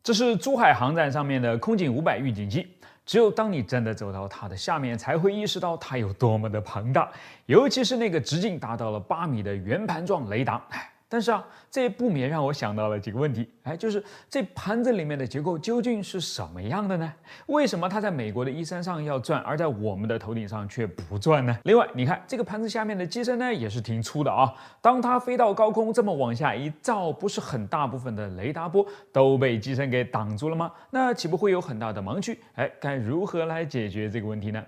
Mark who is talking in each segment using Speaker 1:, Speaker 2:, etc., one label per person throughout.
Speaker 1: 这是珠海航展上面的空警500预警机。只有当你真的走到它的下面，才会意识到它有多么的庞大，尤其是那个直径达到了8米的圆盘状雷达。但是这也不免让我想到了几个问题，就是这盘子里面的结构究竟是什么样的呢？为什么它在美国的E3上要转，而在我们的头顶上却不转呢？另外，你看这个盘子下面的机身呢，也是挺粗的啊。当它飞到高空，这么往下一照，不是很大部分的雷达波都被机身给挡住了吗？那岂不会有很大的盲区？该如何来解决这个问题呢？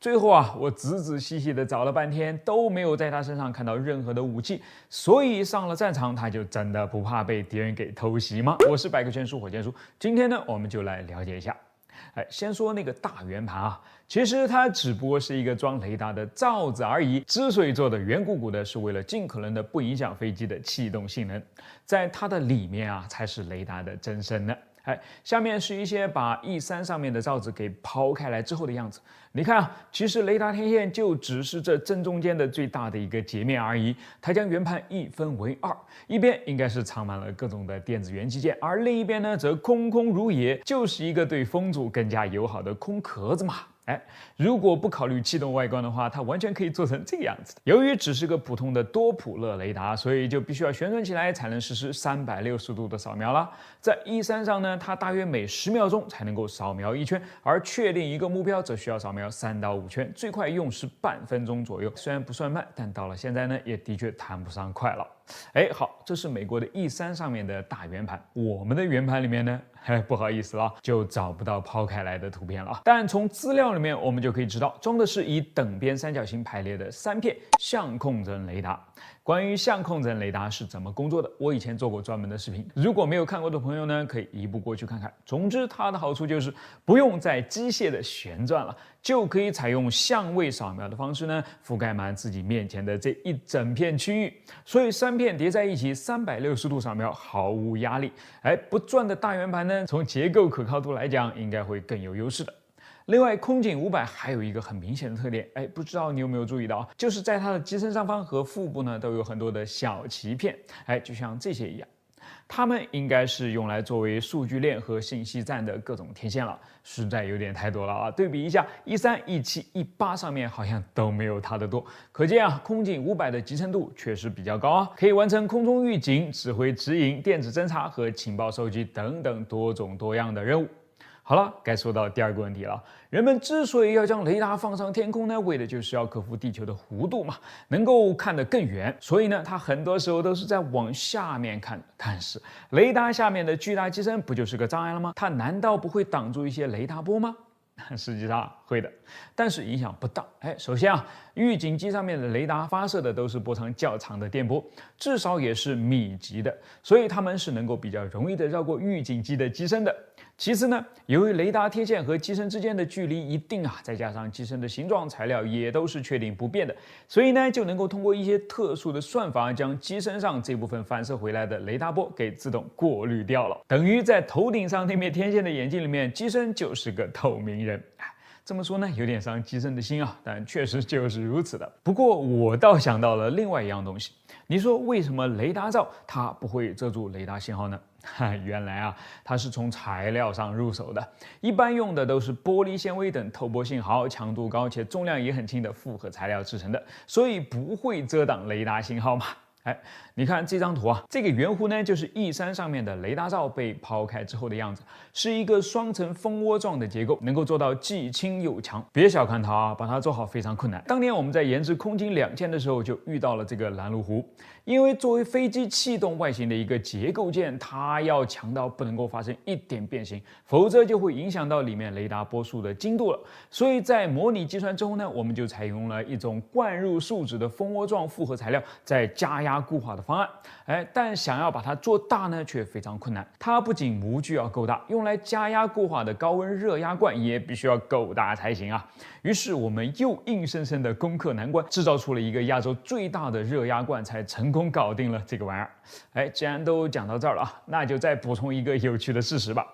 Speaker 1: 最后我仔仔细细的找了半天，都没有在他身上看到任何的武器，所以上了战场，他就真的不怕被敌人给偷袭吗？我是百科全书火箭叔，今天呢，我们就来了解一下。先说那个大圆盘其实它只不过是一个装雷达的罩子而已。之所以做的圆鼓鼓的，是为了尽可能的不影响飞机的气动性能，在它的里面才是雷达的真身呢。下面是一些把E3上面的罩子给抛开来之后的样子。你看其实雷达天线就只是这正中间的最大的一个截面而已。它将圆盘一分为二，一边应该是藏满了各种的电子元器件，而另一边呢则空空如也，就是一个对风阻更加友好的空壳子嘛。如果不考虑气动外观的话，它完全可以做成这个样子的。由于只是个普通的多普勒雷达，所以就必须要旋转起来才能实施360度的扫描了。在E3上呢，它大约每10秒钟才能够扫描1圈，而确定一个目标则需要扫描3到5圈，最快用时半分钟左右。虽然不算慢，但到了现在呢，也的确谈不上快了。好，这是美国的E3上面的大圆盘，我们的圆盘里面呢，不好意思了，就找不到抛开来的图片了。但从资料里面我们就可以知道，装的是以等边三角形排列的3片相控阵雷达。关于相控阵雷达是怎么工作的，我以前做过专门的视频，如果没有看过的朋友呢，可以移步过去看看。总之，它的好处就是不用再机械的旋转了，就可以采用相位扫描的方式呢，覆盖满自己面前的这一整片区域。所以3片叠在一起，360度扫描毫无压力。不转的大圆盘呢，从结构可靠度来讲，应该会更有优势的。另外，空警500还有一个很明显的特点，不知道你有没有注意到，就是在它的机身上方和腹部呢，都有很多的小鳍片，就像这些一样。它们应该是用来作为数据链和信息站的各种天线了，实在有点太多了对比一下，E3、E7、E8上面好像都没有它的多，可见空警500的集成度确实比较高可以完成空中预警、指挥指引、电子侦察和情报收集等等多种多样的任务。好了，该说到第二个问题了。人们之所以要将雷达放上天空呢，为的就是要克服地球的弧度嘛，能够看得更远。所以呢，它很多时候都是在往下面看的。但是，雷达下面的巨大机身不就是个障碍了吗？它难道不会挡住一些雷达波吗？实际上会的，但是影响不大。首先预警机上面的雷达发射的都是波长较长的电波，至少也是米级的，所以它们是能够比较容易的绕过预警机的机身的。其次呢，由于雷达天线和机身之间的距离一定再加上机身的形状材料也都是确定不变的，所以呢，就能够通过一些特殊的算法，将机身上这部分反射回来的雷达波给自动过滤掉了。等于在头顶上那面天线的眼睛里面，机身就是个透明人。这么说呢，有点伤机身的心但确实就是如此的。不过我倒想到了另外一样东西，你说为什么雷达罩它不会遮住雷达信号呢？原来它是从材料上入手的，一般用的都是玻璃纤维等透波性好、强度高且重量也很轻的复合材料制成的，所以不会遮挡雷达信号嘛。你看这张图这个圆弧呢，就是E3上面的雷达罩被抛开之后的样子，是一个双层蜂窝状的结构，能够做到既轻又强。别小看它把它做好非常困难。当年我们在研制空警2000的时候，就遇到了这个拦路弧。因为作为飞机气动外形的一个结构件，它要强到不能够发生一点变形，否则就会影响到里面雷达波束的精度了。所以在模拟计算之后呢，我们就采用了一种灌入树脂的蜂窝状复合材料，再加压固化的方案。但想要把它做大呢，却非常困难。它不仅模具要够大，用来加压固化的高温热压罐也必须要够大才行于是我们又硬生生的攻克难关，制造出了一个亚洲最大的热压罐，才成功搞定了这个玩意儿。既然都讲到这儿了那就再补充一个有趣的事实吧。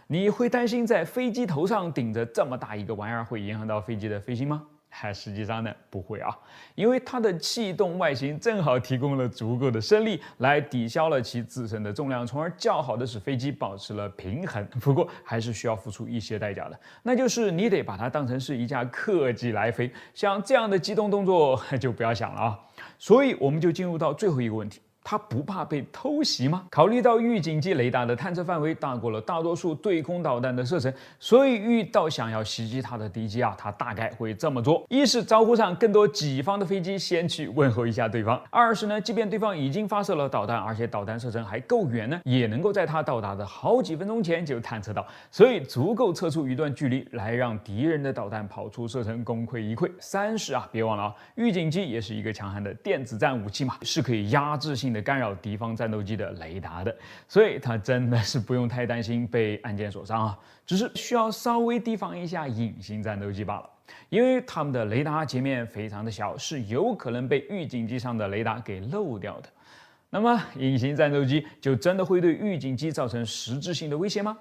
Speaker 1: 你会担心在飞机头上顶着这么大一个玩意儿会影响到飞机的飞行吗？实际上呢不会啊，因为它的气动外形正好提供了足够的升力来抵消了其自身的重量，从而较好的使飞机保持了平衡。不过还是需要付出一些代价的，那就是你得把它当成是一架客机来飞，像这样的机动动作就不要想了啊。所以我们就进入到最后一个问题。它不怕被偷袭吗？考虑到预警机雷达的探测范围大过了大多数对空导弹的射程，所以遇到想要袭击它的敌机它大概会这么做：一是招呼上更多己方的飞机先去问候一下对方；二是呢，即便对方已经发射了导弹，而且导弹射程还够远呢，也能够在它到达的好几分钟前就探测到，所以足够测出一段距离来让敌人的导弹跑出射程，功亏一篑。三是别忘了预警机也是一个强悍的电子战武器嘛，是可以压制性的干扰敌方战斗机的雷达的，所以它真的是不用太担心被按键所伤只是需要稍微提防一下隐形战斗机罢了，因为它们的雷达截面非常的小，是有可能被预警机上的雷达给漏掉的。那么隐形战斗机就真的会对预警机造成实质性的威胁吗？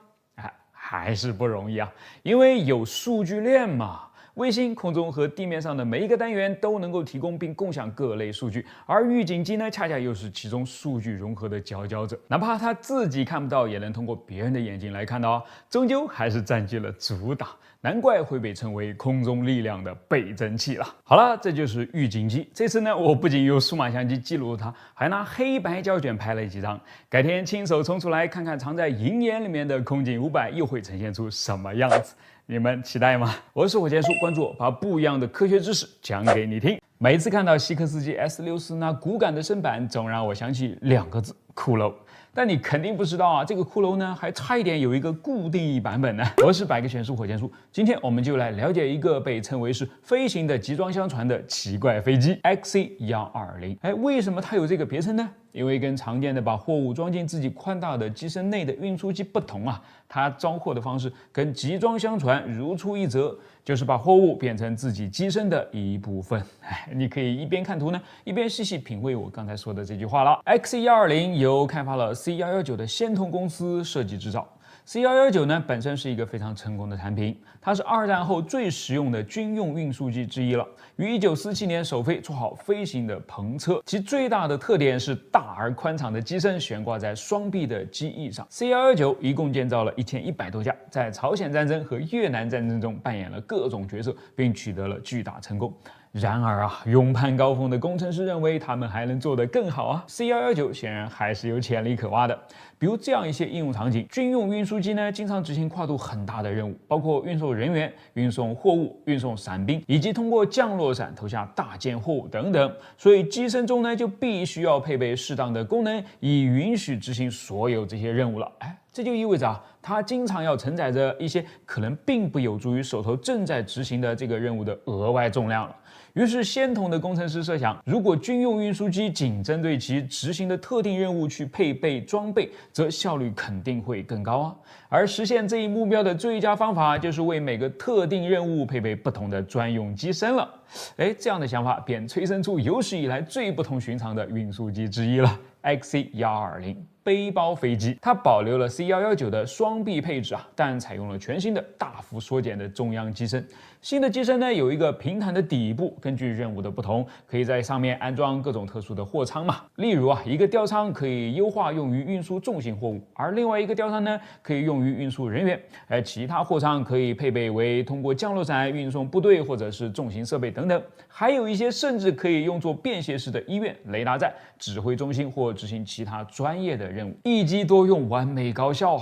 Speaker 1: 还是不容易因为有数据链嘛。卫星、空中和地面上的每一个单元都能够提供并共享各类数据，而预警机呢，恰恰又是其中数据融合的佼佼者。哪怕它自己看不到，也能通过别人的眼睛来看到终究还是占据了主导。难怪会被称为空中力量的倍增器了。好了，这就是预警机。这次呢，我不仅用数码相机记录了它，还拿黑白胶卷拍了几张。改天亲手冲出来看看，藏在银眼里面的空警500又会呈现出什么样子？你们期待吗？我是火箭叔，关注我，把不一样的科学知识讲给你听。每次看到西科斯基 S64那骨感的身板，总让我想起2个字：骷髅。但你肯定不知道这个骷髅呢，还差一点有一个固定翼版本呢。我是百科全书火箭叔，今天我们就来了解一个被称为是飞行的集装箱船的奇怪飞机 XC-120。为什么它有这个别称呢？因为跟常见的把货物装进自己宽大的机身内的运输机不同它装货的方式跟集装箱船如出一辙，就是把货物变成自己机身的一部分。你可以一边看图呢，一边细细品味我刚才说的这句话了。XC-120由开发了 C119 的仙童公司设计制造。C119 呢本身是一个非常成功的产品，它是2战后最实用的军用运输机之一了。于1947年首飞，做好飞行的篷车，其最大的特点是大而宽敞的机身悬挂在双臂的机翼上。C119 一共建造了1100多架，在朝鲜战争和越南战争中扮演了各种角色，并取得了巨大成功。然而勇攀高峰的工程师认为他们还能做得更好C119 显然还是有潜力可挖的。比如这样一些应用场景，军用运输机呢经常执行跨度很大的任务，包括运送人员、运送货物、运送伞兵，以及通过降落伞投下大件货物等等。所以机身中呢就必须要配备适当的功能，以允许执行所有这些任务了。这就意味着它经常要承载着一些可能并不有助于手头正在执行的这个任务的额外重量了。于是仙童的工程师设想，如果军用运输机仅针对其执行的特定任务去配备装备，则效率肯定会更高而实现这一目标的最佳方法，就是为每个特定任务配备不同的专用机身了。这样的想法便催生出有史以来最不同寻常的运输机之一了。XC-120背包飞机，它保留了 C119 的双臂配置但采用了全新的大幅缩减的中央机身。新的机身呢有一个平坦的底部，根据任务的不同，可以在上面安装各种特殊的货舱嘛。例如一个吊舱可以优化用于运输重型货物，而另外一个吊舱呢可以用于运输人员，而其他货舱可以配备为通过降落伞运送部队或者是重型设备等等。还有一些甚至可以用作便携式的医院、雷达站、指挥中心或执行其他专业的任务，一机多用，完美高效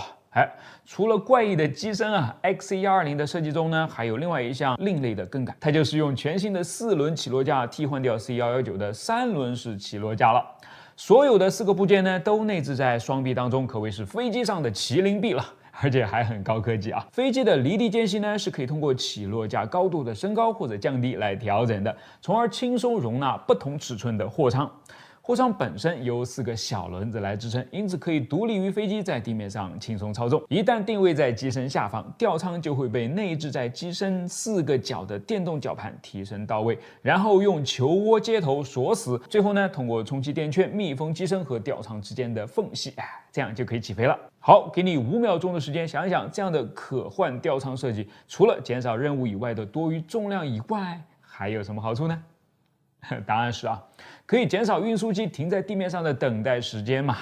Speaker 1: 除了怪异的机身XC-120 的设计中呢，还有另外一项另类的更改，它就是用全新的4轮起落架替换掉 C119 的3轮式起落架了。所有的4个部件呢都内置在双臂当中，可谓是飞机上的麒麟臂了。而且还很高科技飞机的离地间隙呢是可以通过起落架高度的升高或者降低来调整的，从而轻松容纳不同尺寸的货舱。货舱本身由4个小轮子来支撑，因此可以独立于飞机在地面上轻松操纵。一旦定位在机身下方，吊舱就会被内置在机身4个角的电动绞盘提升到位，然后用球涡接头锁死，最后呢通过充气垫圈密封机身和吊舱之间的缝隙，这样就可以起飞了。好，给你5秒钟的时间想一想，这样的可换吊舱设计，除了减少任务以外的多余重量以外，还有什么好处呢？答案是可以减少运输机停在地面上的等待时间嘛。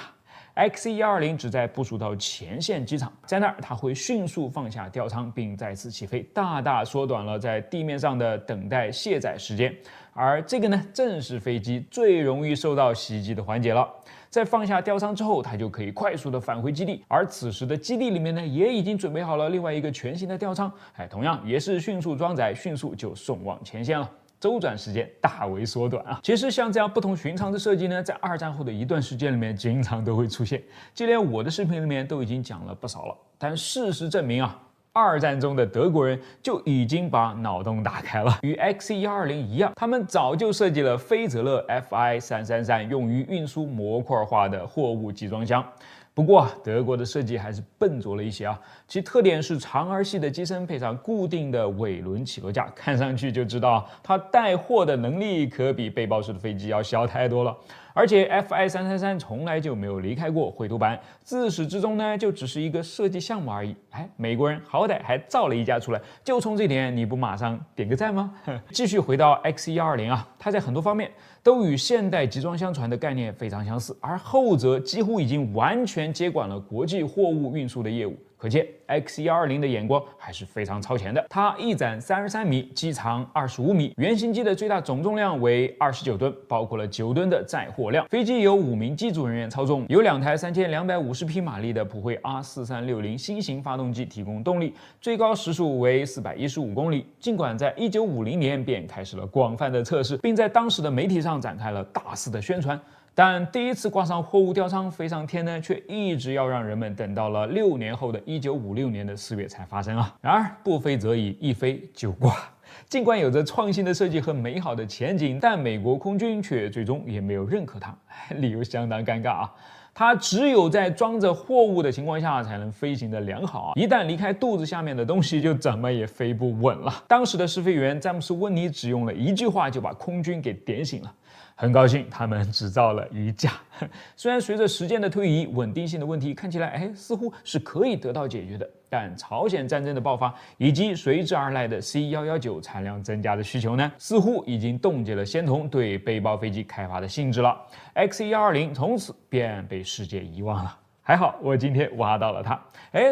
Speaker 1: XC120只在部署到前线机场，在那儿它会迅速放下吊舱并再次起飞，大大缩短了在地面上的等待卸载时间。而这个呢，正是飞机最容易受到袭击的环节了。在放下吊舱之后，它就可以快速的返回基地，而此时的基地里面呢，也已经准备好了另外一个全新的吊舱，同样也是迅速装载，迅速就送往前线了。周转时间大为缩短其实像这样不同寻常的设计呢，在二战后的一段时间里面，经常都会出现，就连我的视频里面都已经讲了不少了。但事实证明二战中的德国人就已经把脑洞打开了。与 XC120一样，他们早就设计了菲泽勒 FI333用于运输模块化的货物集装箱。不过德国的设计还是笨拙了一些其特点是长而细的机身配上固定的尾轮起落架，看上去就知道它带货的能力可比背包式的飞机要小太多了。而且 FI333从来就没有离开过绘图板，自始至终呢就只是一个设计项目而已。美国人好歹还造了一架出来，就冲这点你不马上点个赞吗？继续回到 XC120它在很多方面都与现代集装箱船的概念非常相似，而后者几乎已经完全接管了国际货物运输的业务。可见 XC120的眼光还是非常超前的。它翼展33米，机长25米，原型机的最大总重量为29吨，包括了9吨的载货量。飞机由5名机组人员操纵，有2台3250匹马力的普惠 R4360新型发动机提供动力，最高时速为415公里。尽管在1950年便开始了广泛的测试，并在当时的媒体上展开了大肆的宣传。但第一次挂上货物吊舱飞上天呢，却一直要让人们等到了6年后的1956年的4月才发生然而不飞则已，一飞就挂。尽管有着创新的设计和美好的前景，但美国空军却最终也没有认可它，理由相当尴尬它只有在装着货物的情况下才能飞行的良好一旦离开肚子下面的东西，就怎么也飞不稳了。当时的试飞员詹姆斯·温尼只用了一句话就把空军给点醒了。很高兴他们只造了一架，虽然随着时间的推移，稳定性的问题看起来似乎是可以得到解决的，但朝鲜战争的爆发以及随之而来的 C119 产量增加的需求呢，似乎已经冻结了仙童对背包飞机开发的兴致了。XC120 从此便被世界遗忘了。还好我今天挖到了它。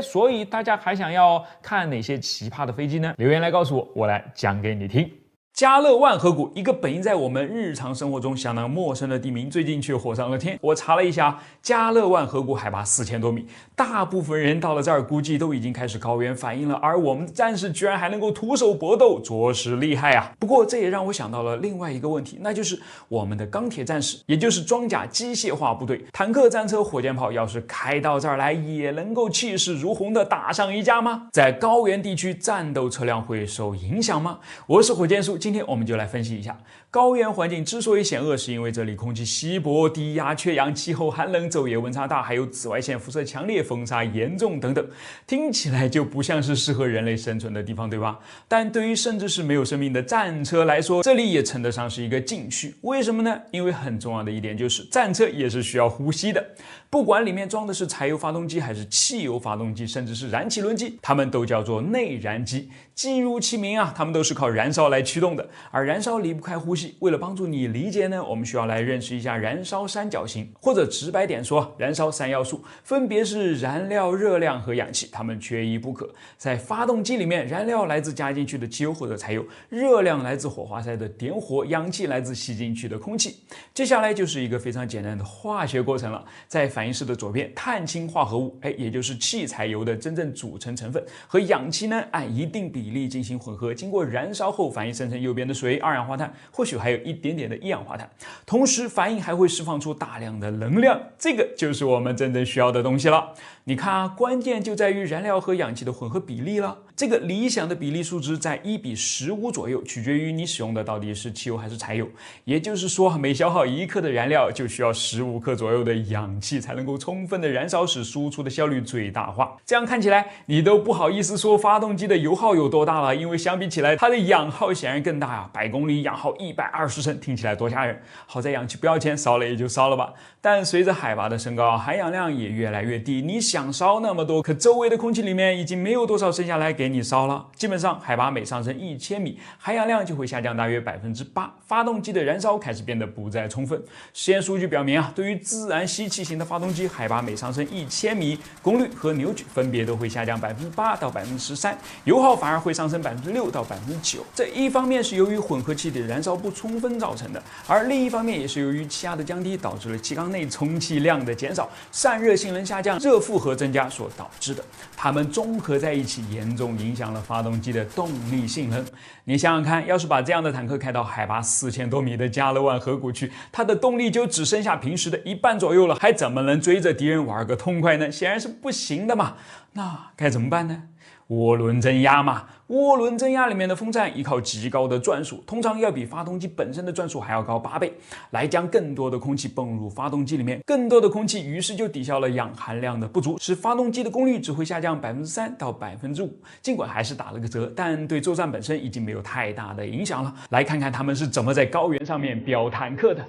Speaker 1: 所以大家还想要看哪些奇葩的飞机呢？留言来告诉我，我来讲给你听。加勒万河谷，一个本应在我们日常生活中相当陌生的地名，最近却火上了天。我查了一下，加勒万河谷海拔4000多米，大部分人到了这儿估计都已经开始高原反应了，而我们的战士居然还能够徒手搏斗，着实厉害不过这也让我想到了另外一个问题，那就是我们的钢铁战士，也就是装甲机械化部队，坦克、战车、火箭炮，要是开到这儿来，也能够气势如虹的打上一架吗？在高原地区，战斗车辆会受影响吗？我是火箭叔。今天我们就来分析一下高原环境之所以险恶，是因为这里空气稀薄、低压、缺氧、气候寒冷、昼夜温差大，还有紫外线辐射强烈、风沙严重等等。听起来就不像是适合人类生存的地方，对吧？但对于甚至是没有生命的战车来说，这里也称得上是一个禁区。为什么呢？因为很重要的一点就是战车也是需要呼吸的，不管里面装的是柴油发动机还是汽油发动机，甚至是燃气轮机，它们都叫做内燃机。机如其名它们都是靠燃烧来驱动的，而燃烧离不开呼吸。为了帮助你理解呢，我们需要来认识一下燃烧三角形，或者直白点说，燃烧三要素分别是燃料、热量和氧气，它们缺一不可。在发动机里面，燃料来自加进去的汽油或者柴油，热量来自火花塞的点火，氧气来自吸进去的空气。接下来就是一个非常简单的化学过程了，在反应式的左边，碳氢化合物，也就是汽柴油的真正组成成分，和氧气呢按一定比例进行混合，经过燃烧后反应生成右边的水、二氧化碳，或许还有一点点的一氧化碳。同时反应还会释放出大量的能量，这个就是我们真正需要的东西了。你看关键就在于燃料和氧气的混合比例了。这个理想的比例数值在1:15左右，取决于你使用的到底是汽油还是柴油。也就是说，每消耗1克的燃料，就需要15克左右的氧气才能够充分的燃烧，使输出的效率最大化。这样看起来，你都不好意思说发动机的油耗有多大了，因为相比起来，它的氧耗显然更大呀，100公里氧耗120升，听起来多吓人。好在氧气不要钱，烧了也就烧了吧。但随着海拔的升高，含氧量也越来越低，你想烧那么多，可周围的空气里面已经没有多少剩下来给你烧了。基本上海拔每上升1000米，含氧量就会下降大约8%，发动机的燃烧开始变得不再充分。实验数据表明啊，对于自然吸气型的发动机，海拔每上升1000米，功率和扭矩分别都会下降8%到13%，油耗反而会上升6%到9%。这一方面是由于混合气体燃烧不充分造成的，而另一方面也是由于气压的降低导致了气缸内充气量的减少，散热性能下降，热负荷增加所导致的。它们综合在一起，严重影响了发动机的动力性能。你想想看，要是把这样的坦克开到海拔4000多米的加勒万河谷去，它的动力就只剩下平时的1半左右了，还怎么能追着敌人玩个痛快呢？显然是不行的嘛。那该怎么办呢？涡轮增压嘛，涡轮增压里面的风扇依靠极高的转速，通常要比发动机本身的转速还要高8倍，来将更多的空气泵入发动机里面。更多的空气于是就抵消了氧含量的不足，使发动机的功率只会下降3%到5%。尽管还是打了个折，但对作战本身已经没有太大的影响了。来看看他们是怎么在高原上面飙坦克的。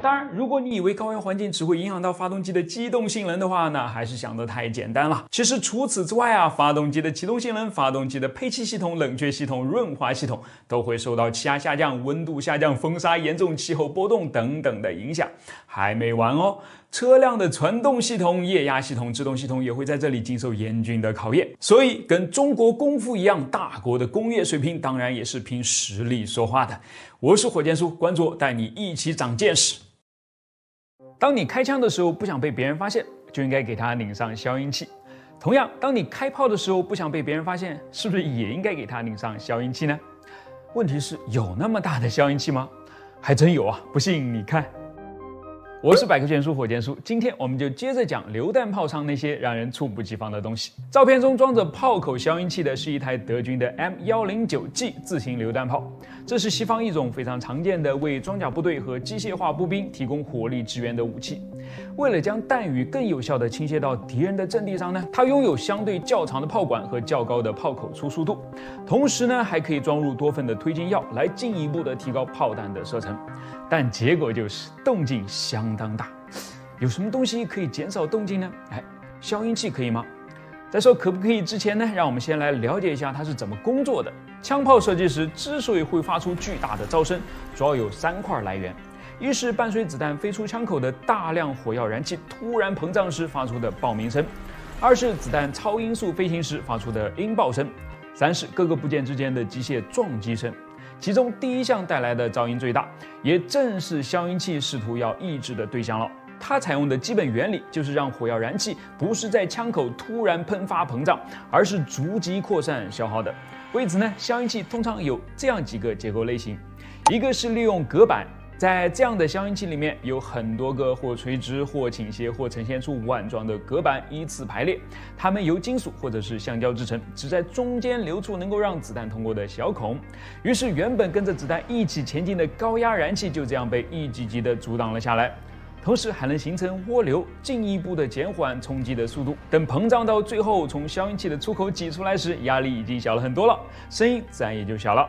Speaker 1: 当然，如果你以为高原环境只会影响到发动机的机动性能的话，那还是想得太简单了。其实除此之外啊，发动机的启动性能、发动机的配气系统、冷却系统、润滑系统都会受到气压下降、温度下降、风沙严重、气候波动等等的影响。还没完哦，车辆的传动系统、液压系统、制动系统也会在这里经受严峻的考验。所以，跟中国功夫一样，大国的工业水平当然也是凭实力说话的。我是火箭叔，关注我，带你一起长见识。当你开枪的时候不想被别人发现，就应该给它拧上消音器。同样，当你开炮的时候不想被别人发现，是不是也应该给它拧上消音器呢？问题是有那么大的消音器吗？还真有啊！不信你看。我是百科全书火箭叔，今天我们就接着讲榴弹炮上那些让人猝不及防的东西。照片中装着炮口消音器的是一台德军的 M109G 自行榴弹炮，这是西方一种非常常见的为装甲部队和机械化步兵提供火力支援的武器。为了将弹雨更有效地倾泻到敌人的阵地上呢，它拥有相对较长的炮管和较高的炮口出速度，同时呢还可以装入多份的推进药来进一步的提高炮弹的射程。但结果就是动静相当大。有什么东西可以减少动静呢？消音器可以吗？在说可不可以之前呢，让我们先来了解一下它是怎么工作的。枪炮射击时之所以会发出巨大的噪声，主要有3块来源。一是伴随子弹飞出枪口的大量火药燃气突然膨胀时发出的爆鸣声，二是子弹超音速飞行时发出的音爆声，三是各个部件之间的机械撞击声。其中第一项带来的噪音最大，也正是消音器试图要抑制的对象了。它采用的基本原理就是让火药燃气不是在枪口突然喷发膨胀，而是逐级扩散消耗的。为此呢，消音器通常有这样几个结构类型：一个是利用隔板，在这样的消音器里面有很多个或垂直、或倾斜、或呈现出碗状的隔板依次排列，它们由金属或者是橡胶制成，只在中间留出能够让子弹通过的小孔。于是原本跟着子弹一起前进的高压燃气就这样被一级级的阻挡了下来，同时还能形成涡流，进一步的减缓冲击的速度。等膨胀到最后从消音器的出口挤出来时，压力已经小了很多了，声音自然也就小了。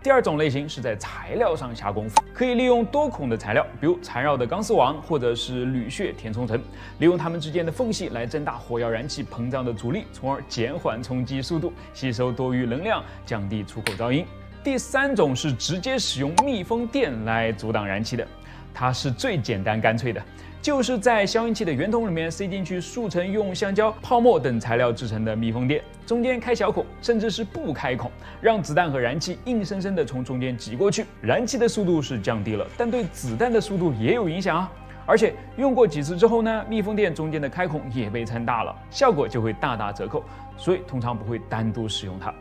Speaker 1: 第二种类型是在材料上下功夫，可以利用多孔的材料，比如缠绕的钢丝网或者是铝屑填充层，利用它们之间的缝隙来增大火药燃气膨胀的阻力，从而减缓冲击速度，吸收多余能量，降低出口噪音。第三种是直接使用密封垫来阻挡燃气的，它是最简单干脆的，就是在消音器的圆筒里面塞进去数层用橡胶、泡沫等材料制成的密封垫，中间开小孔，甚至是不开孔，让子弹和燃气硬生生的从中间挤过去。燃气的速度是降低了，但对子弹的速度也有影响啊。而且用过几次之后呢，密封垫中间的开孔也被撑大了，效果就会大打折扣，所以通常不会单独使用它。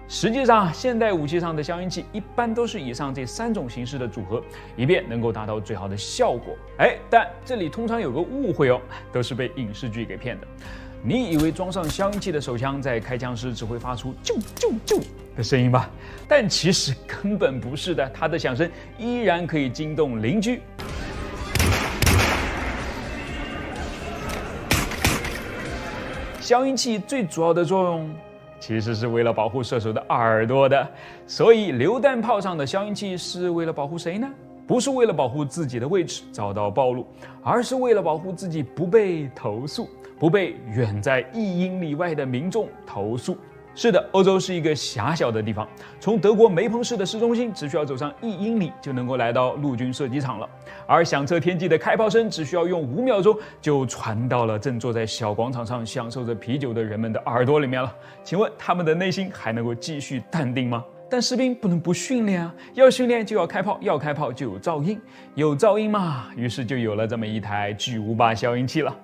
Speaker 1: 实际上，现代武器上的消音器一般都是以上这3种形式的组合，以便能够达到最好的效果。但这里通常有个误会哦，都是被影视剧给骗的。你以为装上消音器的手枪在开枪时只会发出啾啾啾的声音吧？但其实根本不是的，它的响声依然可以惊动邻居。消音器最主要的作用其实是为了保护射手的耳朵的，所以榴弹炮上的消音器是为了保护谁呢？不是为了保护自己的位置遭到暴露，而是为了保护自己不被投诉，不被远在1英里外的民众投诉。是的，欧洲是一个狭小的地方，从德国梅彭市的市中心只需要走上1英里就能够来到陆军射击场了，而响彻天际的开炮声只需要用5秒钟就传到了正坐在小广场上享受着啤酒的人们的耳朵里面了。请问他们的内心还能够继续淡定吗？但士兵不能不训练啊，要训练就要开炮，要开炮就有噪音，有噪音嘛，于是就有了这么一台巨无霸消音器了。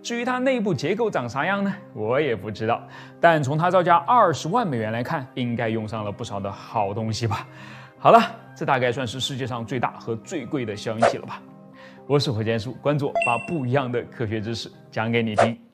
Speaker 1: 至于它内部结构长啥样呢？我也不知道，但从它造价20万美元来看，应该用上了不少的好东西吧。好了，这大概算是世界上最大和最贵的消音器了吧。我是火箭叔，关注我，把不一样的科学知识讲给你听。